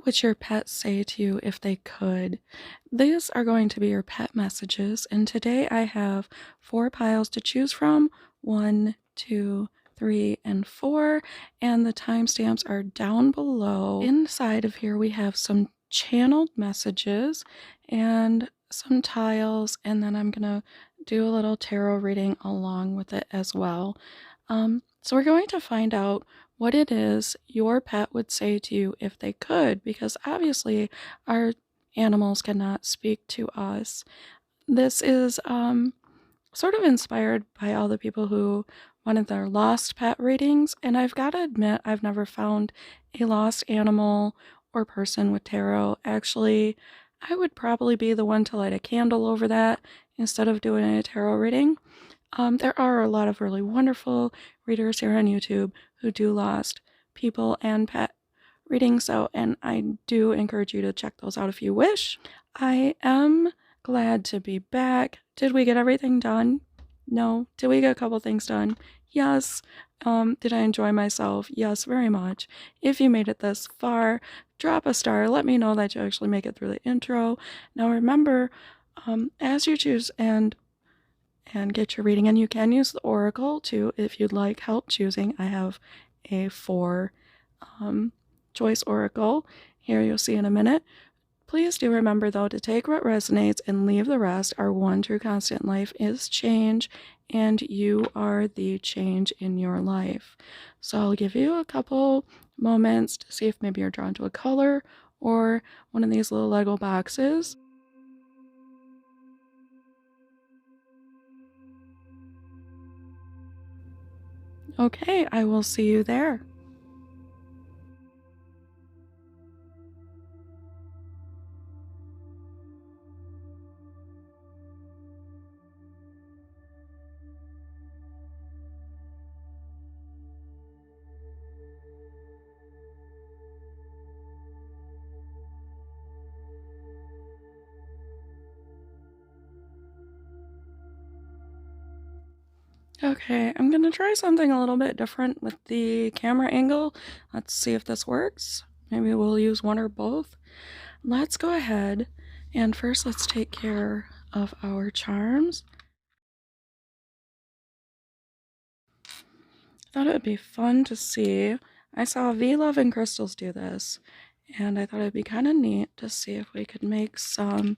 What would your pet say to you if they could? These are going to be your pet messages, and today I have 4 piles to choose from. 1, 2, 3, and 4, and the timestamps are down below. Inside of here we have some channeled messages and some tiles, and then I'm gonna do a little tarot reading along with it as well. So we're going to find out what it is your pet would say to you if they could, because obviously our animals cannot speak to us. This is sort of inspired by all the people who wanted their lost pet readings, and I've got to admit, I've never found a lost animal or person with tarot. Actually, I would probably be the one to light a candle over that instead of doing a tarot reading. There are a lot of really wonderful readers here on YouTube who do lost people and pet readings, and I do encourage you to check those out if you wish. I am glad to be back. Did we get everything done? No. Did we get a couple things done? Yes. Did I enjoy myself? Yes, very much. If you made it this far, drop a star. Let me know that you actually make it through the intro. Now remember, as you choose and get your reading, and you can use the oracle too if you'd like help choosing. I have a 4 choice oracle here, you'll see in a minute. Please do remember though to take what resonates and leave the rest. Our one true constant in life is change, and you are the change in your life. So I'll give you a couple moments to see if maybe you're drawn to a color or one of these little Lego boxes. Okay, I will see you there. Okay, I'm gonna try something a little bit different with the camera angle. Let's see if this works. Maybe we'll use one or both. Let's go ahead and first let's take care of our charms. Thought it would be fun to see. I saw V Love and Crystals do this, and I thought it'd be kind of neat to see if we could make some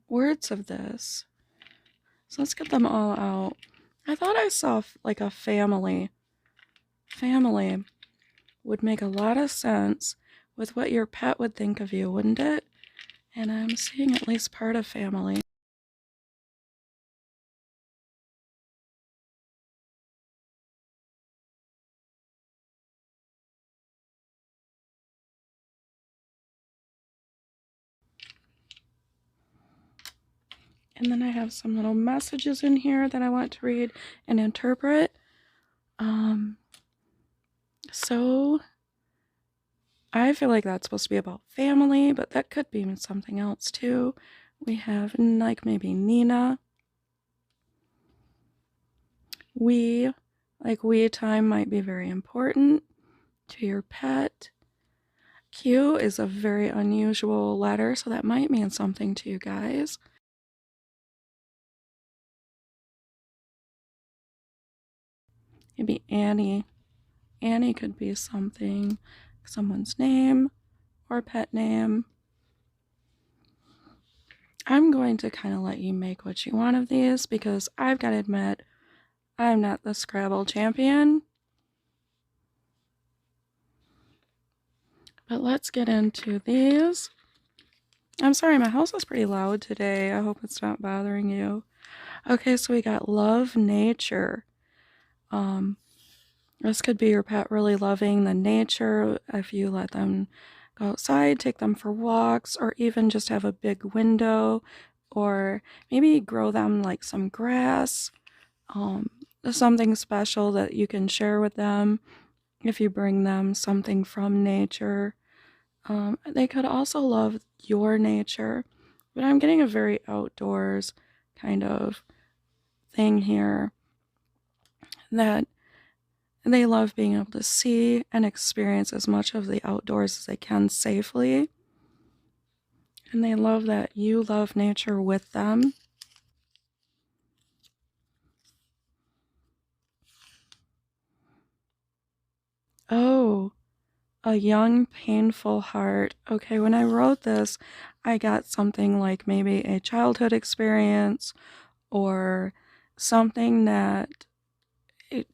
words of this. So let's get them all out. I thought I saw like a family. Family would make a lot of sense with what your pet would think of you, wouldn't it? And I'm seeing at least part of family. And then I have some little messages in here that I want to read and interpret. So I feel like that's supposed to be about family, but that could be something else too. We have like maybe Nina. We time might be very important to your pet. Q is a very unusual letter, so that might mean something to you guys. Maybe Annie. Annie could be something, someone's name or pet name. I'm going to kind of let you make what you want of these because I've got to admit, I'm not the Scrabble champion. But let's get into these. I'm sorry, my house is pretty loud today. I hope it's not bothering you. Okay, so we got love nature. This could be your pet really loving the nature if you let them go outside, take them for walks, or even just have a big window, or maybe grow them like some grass, something special that you can share with them if you bring them something from nature. They could also love your nature, but I'm getting a very outdoors kind of thing here that They love being able to see and experience as much of the outdoors as they can safely. And they love that you love nature with them. Oh, a young, painful heart. Okay, when I wrote this, I got something like maybe a childhood experience or something that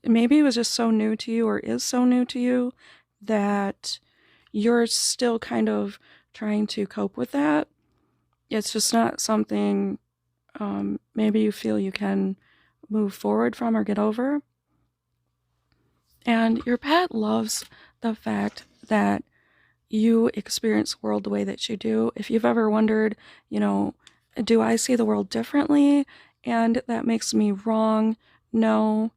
maybe it was just so new to you or is so new to you that you're still kind of trying to cope with that. It's just not something maybe you feel you can move forward from or get over. And your pet loves the fact that you experience the world the way that you do. If you've ever wondered, do I see the world differently and that makes me wrong? No,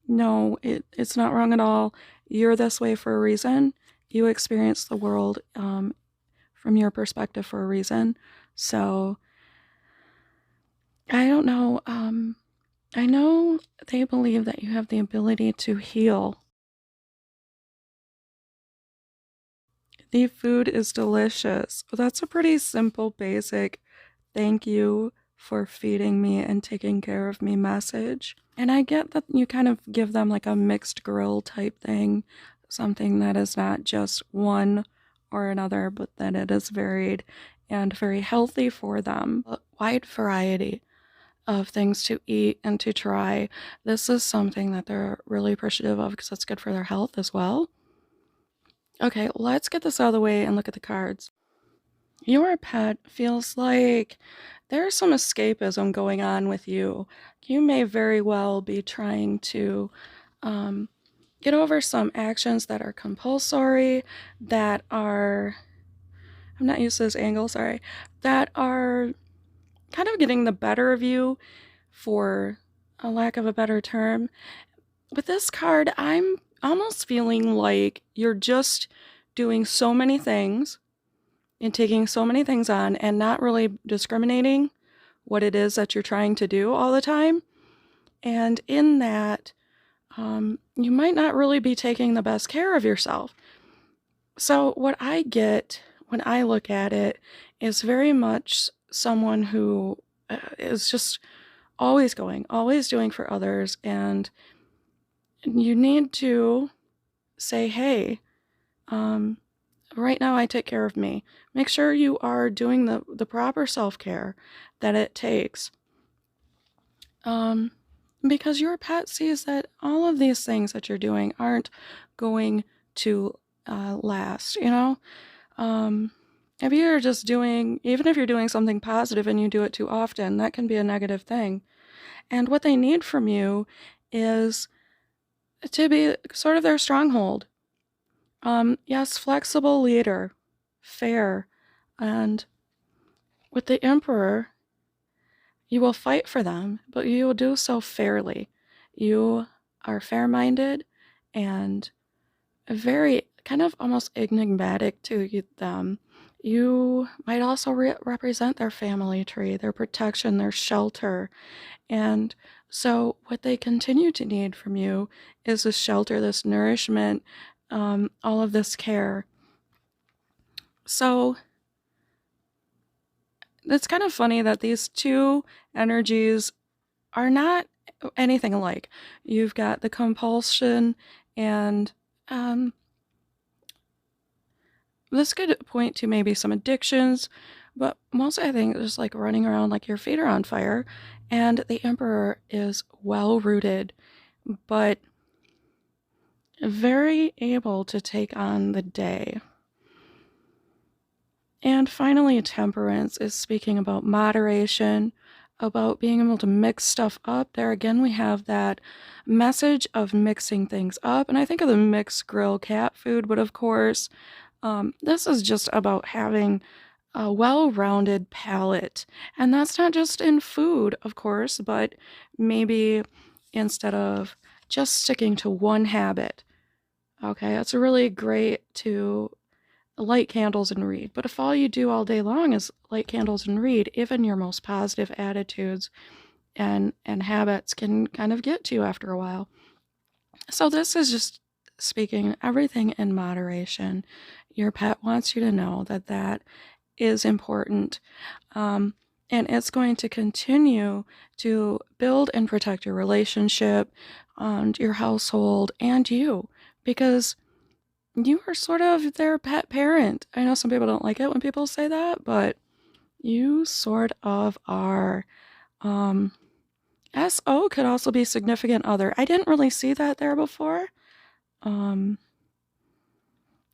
no, it's not wrong at all. You're this way for a reason. You experience the world from your perspective for a reason. So I don't know. I know they believe that you have the ability to heal. The food is delicious. That's a pretty simple, basic thank you for feeding me and taking care of me message. And I get that you kind of give them like a mixed grill type thing, something that is not just one or another, but that it is varied and very healthy for them. A wide variety of things to eat and to try. This is something that they're really appreciative of because it's good for their health as well. Okay, let's get this out of the way and look at the cards. Your pet feels like there's some escapism going on with you. You may very well be trying to um, get over some actions that are compulsory, that are, I'm not used to this angle, sorry, that are kind of getting the better of you, for a lack of a better term. With this card, I'm almost feeling like you're just doing so many things and taking so many things on and not really discriminating what it is that you're trying to do all the time. And in that, you might not really be taking the best care of yourself. So, what I get when I look at it is very much someone who is just always going, always doing for others. And you need to say, hey, um, right now I take care of me. Make sure you are doing the proper self-care that it takes. Because your pet sees that all of these things that you're doing aren't going to last, if you're just doing, even if you're doing something positive and you do it too often, that can be a negative thing. And what they need from you is to be sort of their stronghold. Yes, flexible leader, fair, and with the Emperor, you will fight for them, but you will do so fairly. You are fair-minded and very kind of almost enigmatic to them. You might also represent their family tree, their protection, their shelter. And so, what they continue to need from you is this shelter, this nourishment, all of this care. So, it's kind of funny that these two energies are not anything alike. You've got the compulsion, and this could point to maybe some addictions, but mostly I think just like running around like your feet are on fire. And the Emperor is well rooted, but very able to take on the day. And finally, temperance is speaking about moderation, about being able to mix stuff up. There again, we have that message of mixing things up. And I think of the mixed grill cat food, but of course, this is just about having a well-rounded palate. And that's not just in food, of course, but maybe instead of just sticking to one habit. Okay, it's really great to light candles and read. But if all you do all day long is light candles and read, even your most positive attitudes and habits can kind of get to you after a while. So this is just speaking, everything in moderation. Your pet wants you to know that that is important. Um, and it's going to continue to build and protect your relationship and your household and you, because you are sort of their pet parent. I know some people don't like it when people say that, but you sort of are. Um, SO could also be significant other. I didn't really see that there before. Um,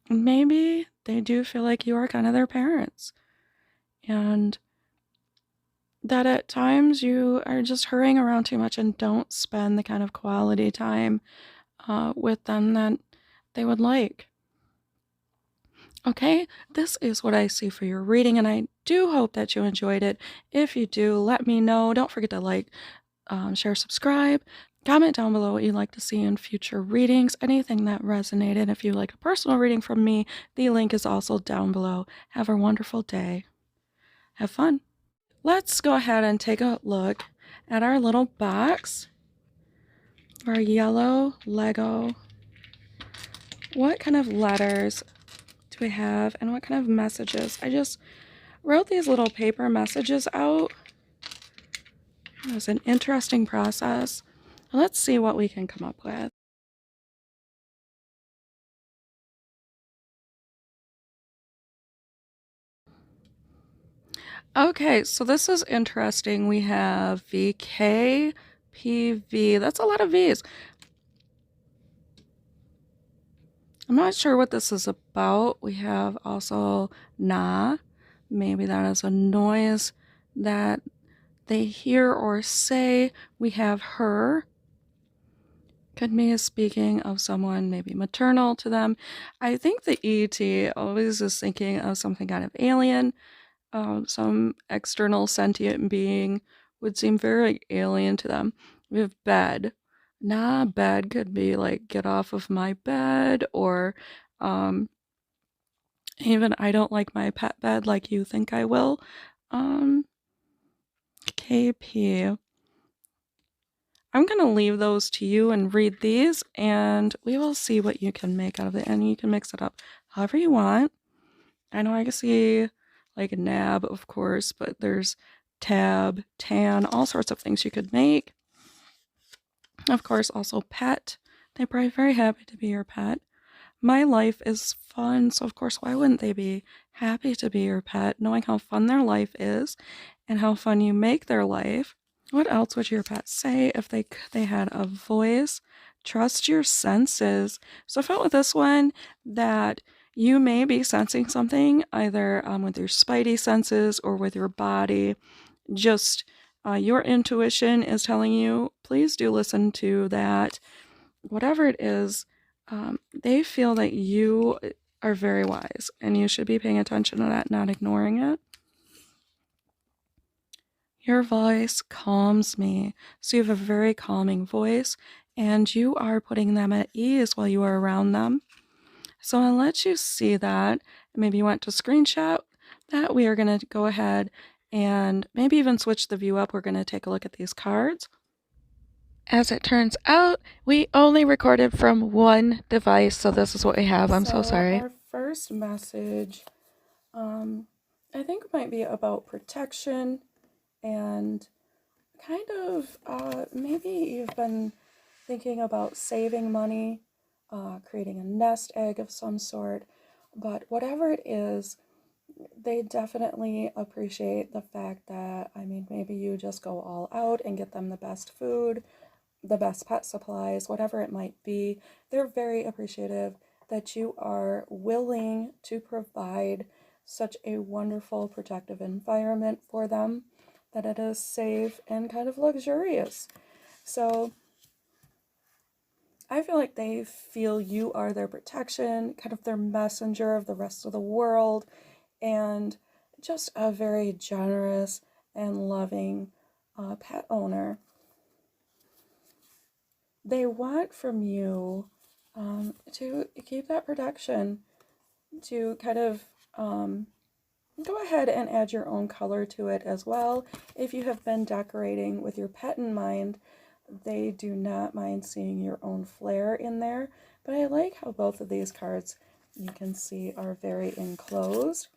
Maybe they do feel like you are kind of their parents. And that at times you are just hurrying around too much and don't spend the kind of quality time with them that they would like. Okay, this is what I see for your reading, and I do hope that you enjoyed it. If you do, let me know. Don't forget to like, share, subscribe. Comment down below what you'd like to see in future readings, anything that resonated. If you'd like a personal reading from me, the link is also down below. Have a wonderful day. Have fun. Let's go ahead and take a look at our little box. Our yellow Lego. What kind of letters do we have and what kind of messages? I just wrote these little paper messages out. It was an interesting process. Let's see what we can come up with. Okay, so this is interesting. We have VK, PV. That's a lot of V's. I'm not sure what this is about. We have also na. Maybe that is a noise that they hear or say. We have her. Could be speaking of someone maybe maternal to them. I think the ET always is thinking of something kind of alien. Some external sentient being would seem very alien to them. We have bed. Nah, bed could be like get off of my bed, or um, even I don't like my pet bed like you think I will. Um, KP. I'm going to leave those to you and read these, and we will see what you can make out of it. And you can mix it up however you want. I know I can see like a nab, of course, but there's tab, tan, all sorts of things you could make. Of course, also pet. They're probably very happy to be your pet. My life is fun, so of course, why wouldn't they be happy to be your pet, knowing how fun their life is and how fun you make their life? What else would your pet say if they had a voice? Trust your senses. So I felt with this one that you may be sensing something either with your spidey senses or with your body. Just your intuition is telling you, please do listen to that. Whatever it is, they feel that you are very wise and you should be paying attention to that, not ignoring it. Your voice calms me. So you have a very calming voice and you are putting them at ease while you are around them. So I'll let you see that. Maybe you want to screenshot that. We are going to go ahead and maybe even switch the view up. We're going to take a look at these cards. As it turns out, we only recorded from one device, so this is what we have. I'm so sorry. Our first message, I think might be about protection and kind of maybe you've been thinking about saving money, creating a nest egg of some sort, but whatever it is, they definitely appreciate the fact that, I mean, maybe you just go all out and get them the best food, the best pet supplies, whatever it might be. They're very appreciative that you are willing to provide such a wonderful protective environment for them, that it is safe and kind of luxurious. So I feel like they feel you are their protection, kind of their messenger of the rest of the world, and just a very generous and loving pet owner. They want from you to keep that protection, to kind of go ahead and add your own color to it as well. If you have been decorating with your pet in mind, they do not mind seeing your own flair in there, But I like how both of these cards, you can see, are very enclosed.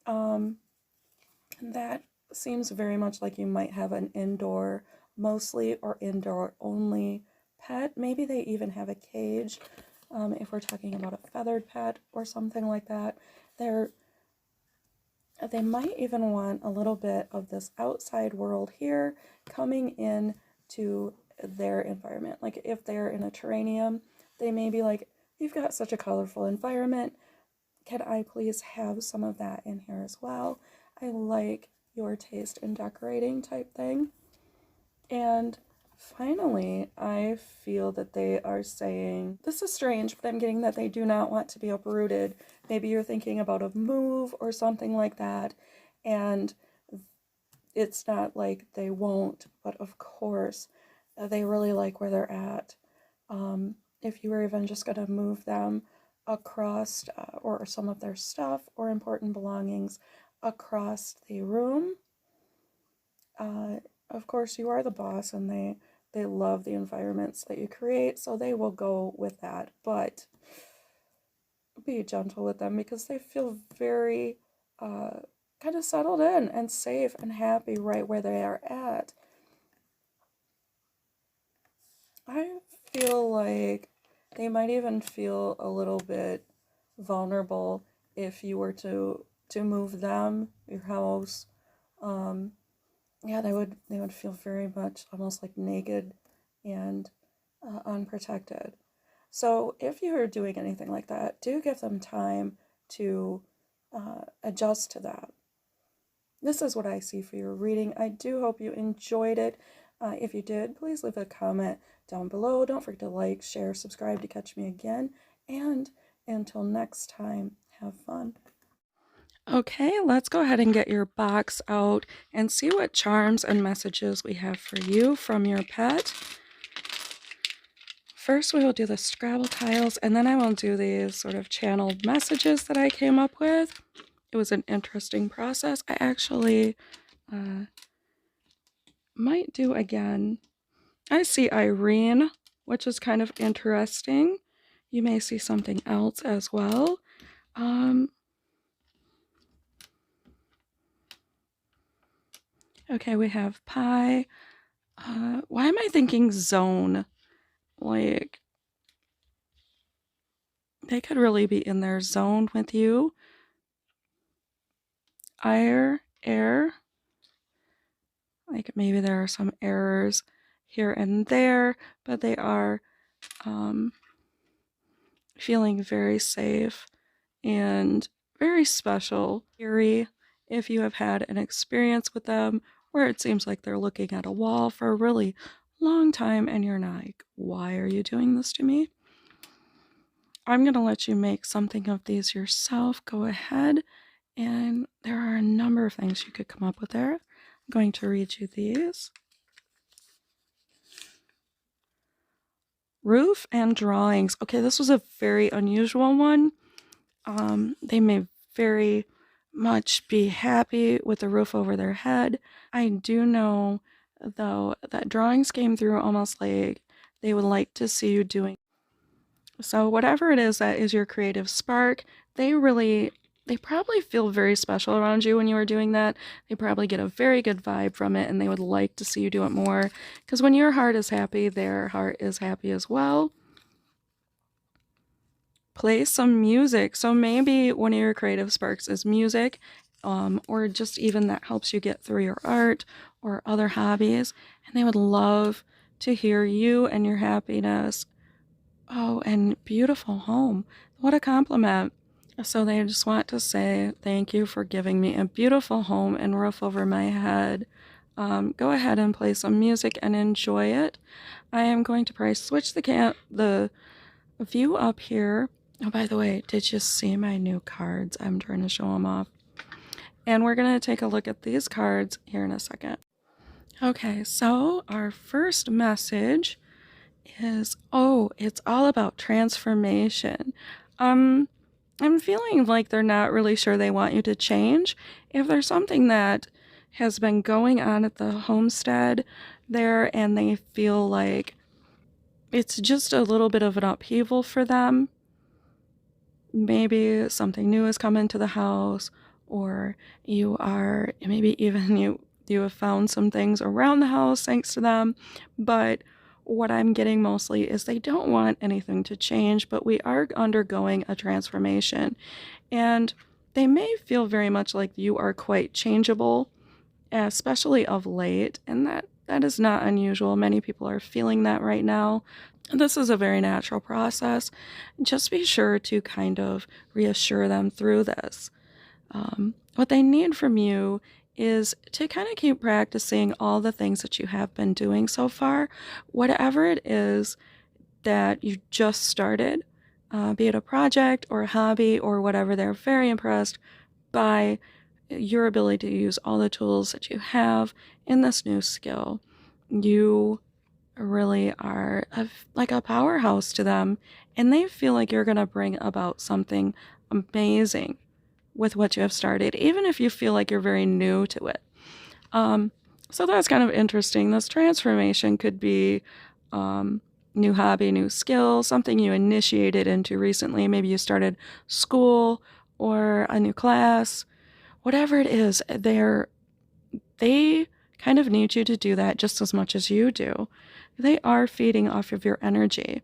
That seems very much like you might have an indoor mostly or indoor only pet. Maybe they even have a cage. If we're talking about a feathered pet or something like that, they might even want a little bit of this outside world here coming in to their environment. Like if they're in a terrarium, they may be like, you've got such a colorful environment. Can I please have some of that in here as well? I like your taste in decorating type thing. And finally, I feel that they are saying, this is strange, but I'm getting that they do not want to be uprooted. Maybe you're thinking about a move or something like that, and it's not like they won't, but of course, they really like where they're at. If you were even just going to move them across, or some of their stuff or important belongings across the room, of course, you are the boss, and they love the environments that you create, so they will go with that. But be gentle with them because they feel very kind of settled in and safe and happy right where they are at. I feel like they might even feel a little bit vulnerable if you were to move them, your house. Yeah, they would feel very much almost like naked and unprotected. So if you're doing anything like that, do give them time to adjust to that. This is what I see for your reading. I do hope you enjoyed it. If you did, please leave a comment down below. Don't forget to like, share, subscribe to catch me again. And until next time, have fun. Okay, let's go ahead and get your box out and see what charms and messages we have for you from your pet. First, we will do the Scrabble tiles, and then I will do these sort of channeled messages that I came up with. It was an interesting process. I actually might do again. I see Irene, which is kind of interesting. You may see something else as well. Okay, we have Pi. Why am I thinking zone? Like, they could really be in their zone with you. Air. Like, maybe there are some errors here and there, but they are feeling very safe and very special. Eerie, if you have had an experience with them where it seems like they're looking at a wall for a really long time and you're not like, why are you doing this to me? I'm going to let you make something of these yourself. Go ahead, and there are a number of things you could come up with there. I'm going to read you these. Roof and drawings. Okay, this was a very unusual one. They may very much be happy with the roof over their head. I do know, though, that drawings came through almost like they would like to see you doing. So whatever it is that is your creative spark, they probably feel very special around you when you are doing that. They probably get a very good vibe from it, and they would like to see you do it more. Because when your heart is happy, their heart is happy as well. Play some music. So maybe one of your creative sparks is music, or just even that helps you get through your art or other hobbies. And they would love to hear you and your happiness. Oh, and beautiful home. What a compliment. So they just want to say thank you for giving me a beautiful home and roof over my head. Go ahead and play some music and enjoy it. I am going to probably switch the view up here. Oh, by the way, did you see my new cards? I'm trying to show them off. And we're going to take a look at these cards here in a second. Okay, so our first message is, oh, it's all about transformation. I'm feeling like they're not really sure they want you to change. If there's something that has been going on at the homestead there and they feel like it's just a little bit of an upheaval for them. Maybe something new has come into the house, or maybe even you have found some things around the house thanks to them. But what I'm getting mostly is they don't want anything to change, but we are undergoing a transformation. And they may feel very much like you are quite changeable, especially of late, and that is not unusual. Many people are feeling that right now. This is a very natural process. Just be sure to kind of reassure them through this. What they need from you is to kind of keep practicing all the things that you have been doing so far, whatever it is that you just started, be it a project or a hobby or whatever. They're very impressed by your ability to use all the tools that you have in this new skill. You really are like a powerhouse to them, and they feel like you're going to bring about something amazing with what you have started, even if you feel like you're very new to it. Um, so that's kind of interesting. This transformation could be new hobby, new skill, something you initiated into recently. Maybe you started school or a new class. Whatever it is, they kind of need you to do that just as much as you do. They are feeding off of your energy.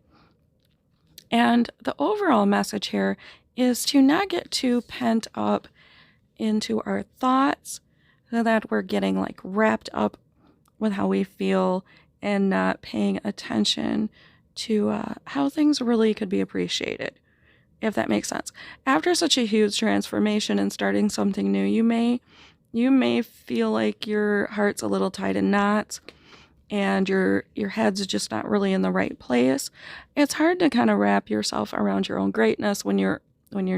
And the overall message here is to not get too pent up into our thoughts so that we're getting like wrapped up with how we feel and not paying attention to how things really could be appreciated, if that makes sense. After such a huge transformation and starting something new, you may feel like your heart's a little tied in knots and your head's just not really in the right place. It's hard to kind of wrap yourself around your own greatness when you're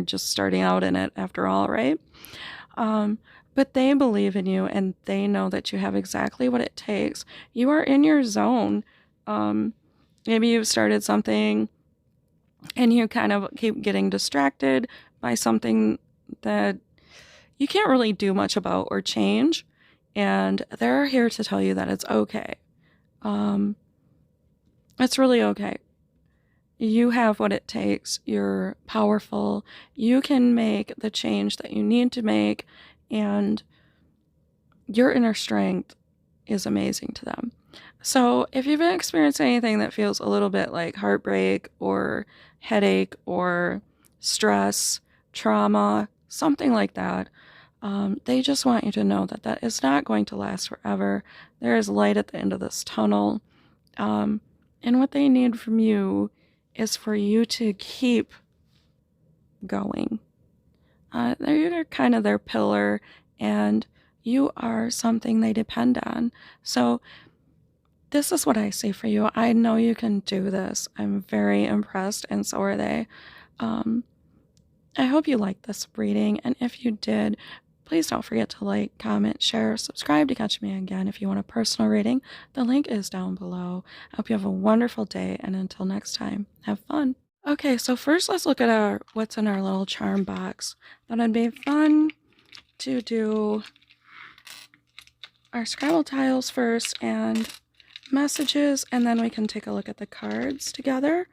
just starting out in it after all, right? Um, but they believe in you and they know that you have exactly what it takes. You are in your zone. Um, Maybe you've started something and you kind of keep getting distracted by something that you can't really do much about or change. And they're here to tell you that it's okay. Um, it's really okay. You have what it takes. You're powerful. You can make the change that you need to make. And your inner strength is amazing to them. So if you've been experiencing anything that feels a little bit like heartbreak or headache or stress, trauma, something like that, they just want you to know that that is not going to last forever. There is light at the end of this tunnel. Um, and what they need from you is for you to keep going. You're kind of their pillar, and you are something they depend on. So this is what I say for you. I know you can do this. I'm very impressed, and so are they. Um, I hope you liked this reading, and if you did, please don't forget to like, comment, share, subscribe to catch me again if you want a personal reading. The link is down below. I hope you have a wonderful day, and until next time, have fun. Okay, so first let's look at what's in our little charm box. Thought it'd be fun to do our Scrabble tiles first and messages, and then we can take a look at the cards together.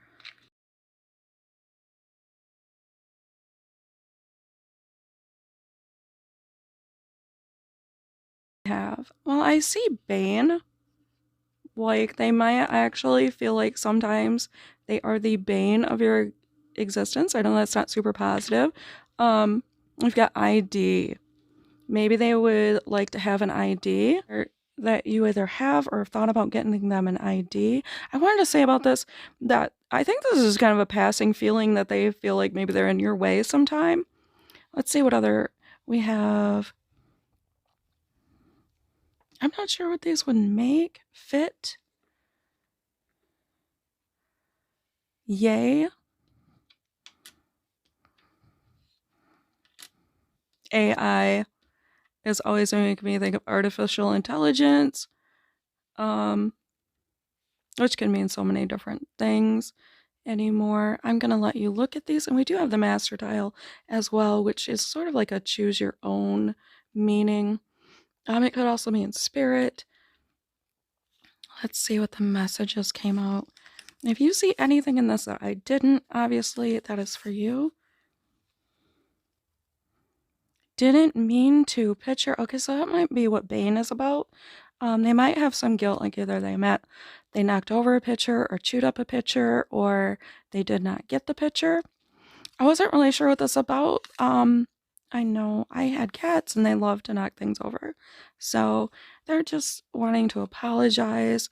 Well, I see Bane. Like, they might actually feel like sometimes they are the bane of your existence. I know that's not super positive. We've got ID. Maybe they would like to have an ID or that you either have or have thought about getting them an ID. I wanted to say about this that I think this is kind of a passing feeling that they feel like maybe they're in your way sometime. Let's see what other we have. I'm not sure what these would make. Fit. Yay. AI is always making me think of artificial intelligence, um, which can mean so many different things anymore. I'm going to let you look at these, and we do have the master tile as well, which is sort of like a choose your own meaning. It could also mean spirit. Let's see what the messages came out. If you see anything in this that I didn't, obviously that is for you. Didn't mean to picture. Okay, so that might be what Bane is about. They might have some guilt, like either they knocked over a pitcher or chewed up a pitcher, or they did not get the pitcher. I wasn't really sure what this is about. I know I had cats and they love to knock things over. So they're just wanting to apologize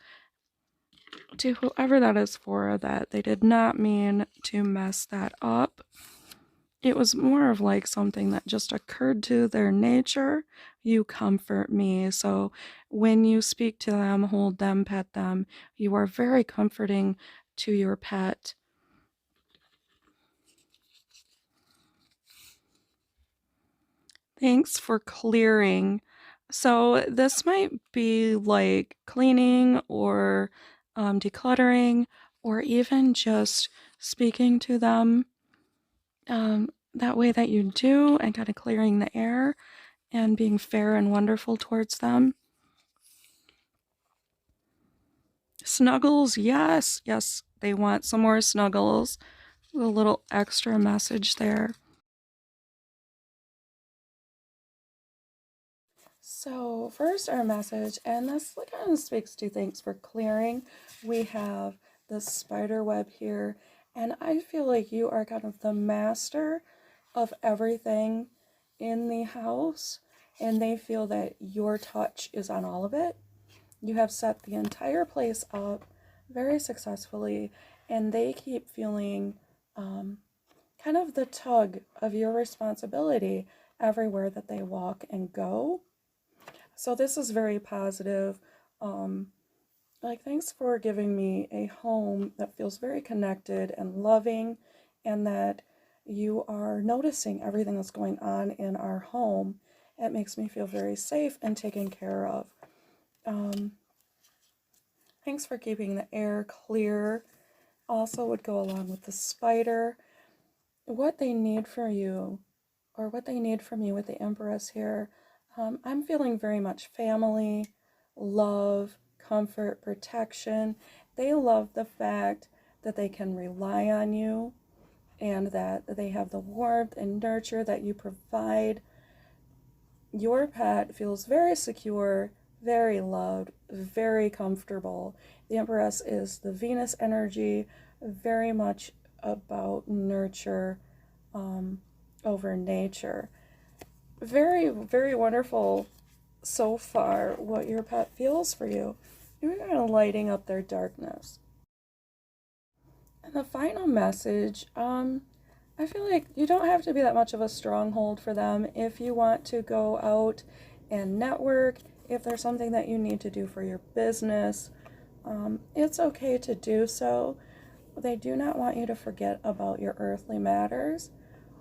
to whoever that is for, that they did not mean to mess that up. It was more of like something that just occurred to their nature. You comfort me. So when you speak to them, hold them, pet them, you are very comforting to your pet. Thanks for clearing. So this might be like cleaning or decluttering, or even just speaking to them that way that you do, and kind of clearing the air and being fair and wonderful towards them. Snuggles, yes, yes, they want some more snuggles. A little extra message there. So, first, our message, and this kind of speaks to thanks for clearing. We have the spider web here, and I feel like you are kind of the master of everything in the house, and they feel that your touch is on all of it. You have set the entire place up very successfully, and they keep feeling kind of the tug of your responsibility everywhere that they walk and go. So this is very positive. Like, thanks for giving me a home that feels very connected and loving, and that you are noticing everything that's going on in our home. It makes me feel very safe and taken care of. Um, Thanks for keeping the air clear. Also would go along with the spider. What they need for you, or what they need from you with the Empress here, I'm feeling very much family, love, comfort, protection. They love the fact that they can rely on you and that they have the warmth and nurture that you provide. Your pet feels very secure, very loved, very comfortable. The Empress is the Venus energy, very much about nurture over nature. Very, very wonderful so far what your pet feels for you. You're kind of lighting up their darkness. And the final message, I feel like you don't have to be that much of a stronghold for them. If you want to go out and network, if there's something that you need to do for your business, it's okay to do so. They do not want you to forget about your earthly matters,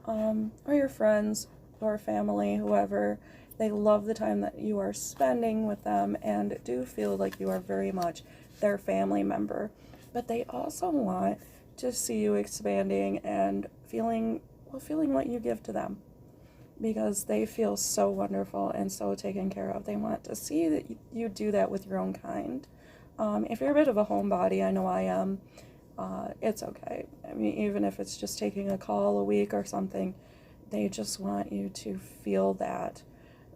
or your friends or family, whoever. They love the time that you are spending with them and do feel like you are very much their family member. But they also want to see you expanding and feeling what you give to them, because they feel so wonderful and so taken care of. They want to see that you do that with your own kind. If you're a bit of a homebody, I know I am, it's okay. I mean, even if it's just taking a call a week or something, they just want you to feel that,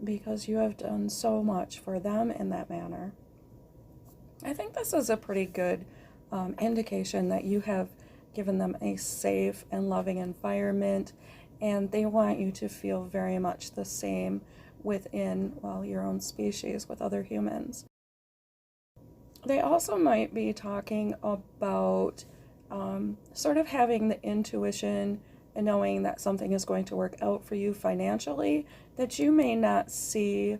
because you have done so much for them in that manner. I think this is a pretty good indication that you have given them a safe and loving environment, and they want you to feel very much the same within, well, your own species with other humans. They also might be talking about sort of having the intuition and knowing that something is going to work out for you financially, that you may not see.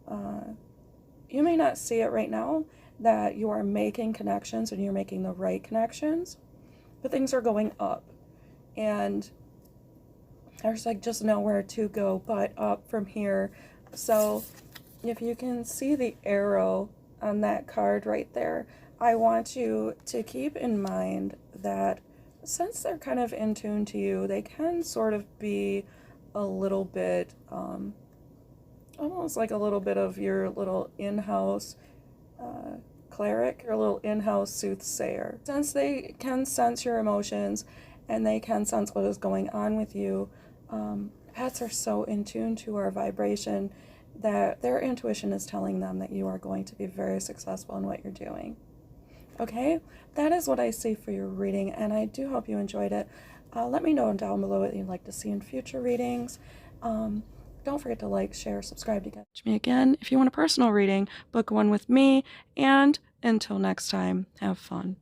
You may not see it right now, that you are making connections and you're making the right connections, but things are going up, and there's like just nowhere to go but up from here. So if you can see the arrow on that card right there, I want you to keep in mind that since they're kind of in tune to you, they can sort of be a little bit, almost like a little bit of your little in-house cleric, your little in-house soothsayer. Since they can sense your emotions and they can sense what is going on with you, pets are so in tune to our vibration that their intuition is telling them that you are going to be very successful in what you're doing. Okay, that is what I see for your reading, and I do hope you enjoyed it. Let me know down below what you'd like to see in future readings. Don't forget to like, share, subscribe to catch me again. If you want a personal reading, book one with me, and until next time, have fun.